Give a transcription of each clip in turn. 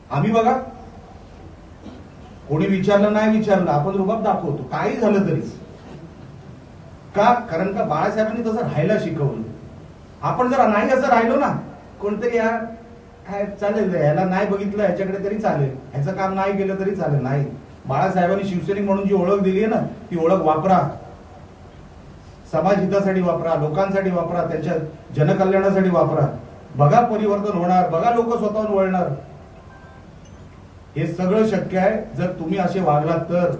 आम्ही बघा, कोणी विचारलं नाही विचारलं आपण रुबाब दाखवतो, काही झालं तरी. का? कारण का बाळासाहेबांनी तसं राहायला शिकवलं. आपण जर नाही असं राहिलो ना, कोणतरी यार चालेल, ह्याला नाही बघितलं ह्याच्याकडे तरी चालेल, ह्याचं काम नाही केलं तरी चालेल. नाही, बाळासाहेबांनी शिवसैनिक म्हणून जी ओळख दिली आहे ना, ती ओळख वापरा, समाज हितासाठी वापरा, लोकांसाठी वापरा, त्यांच्या जनकल्याणासाठी वापरा. बघा परिवर्तन होणार, बघा लोक स्वतःहून वळणार. हे सगळं शक्य आहे जर तुम्ही असे वागलात तर,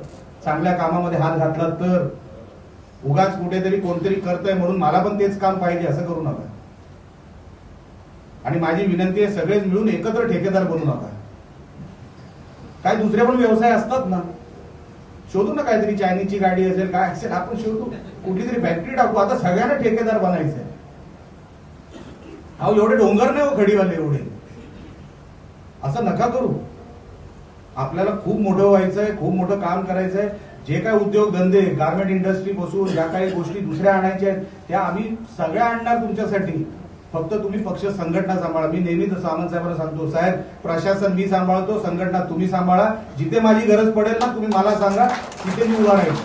चांगल्या कामामध्ये हात घातलात तर. उगाच कुठेतरी कोणतरी करतंय म्हणून मला पण तेच काम पाहिजे असं करू नका. आणि माझी विनंती आहे, सगळेच मिळून एकत्र ठेकेदार बनू नका. काय दुसरे पण व्यवसाय असतात ना, शोधू ना, काहीतरी चायनीजची गाडी असेल, काय असेल, आपण शोधू, कुठलीतरी फॅक्टरी टाकू. आता सगळ्यांना ठेकेदार बनायचंय. अहो एवढे डोंगर नाही हो खडीवाले, एवढे असं नका करू. आपल्याला खूप मोठं व्हायचंय, खूप मोठं काम करायचंय. जे काय उद्योग धंदे, गार्मेंट इंडस्ट्री पासून ज्या काही गोष्टी दुसऱ्या आणायच्या आहेत त्या आम्ही सगळ्या आणणार तुमच्यासाठी. फक्त तुम्ही पक्ष संघटना सांभाळा. मी नेहमी सामंत साहेबांना सांगतो, साहेब प्रशासन मी सांभाळतो, संघटना तुम्ही सांभाळा. जिथे माझी गरज पडेल ना, तुम्ही मला सांगा, तिथे मी उभा राहील.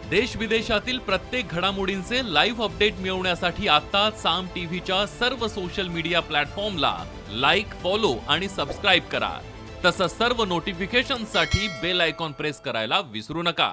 देश विदेशातील प्रत्येक घडामोडींचे लाईव्ह अपडेट मिळवण्यासाठी आता साम टीव्हीच्या सर्व सोशल मीडिया प्लॅटफॉर्मला लाईक, फॉलो आणि सबस्क्राईब करा. तसंच सर्व नोटिफिकेशनसाठी बेल आयकॉन प्रेस करायला विसरू नका.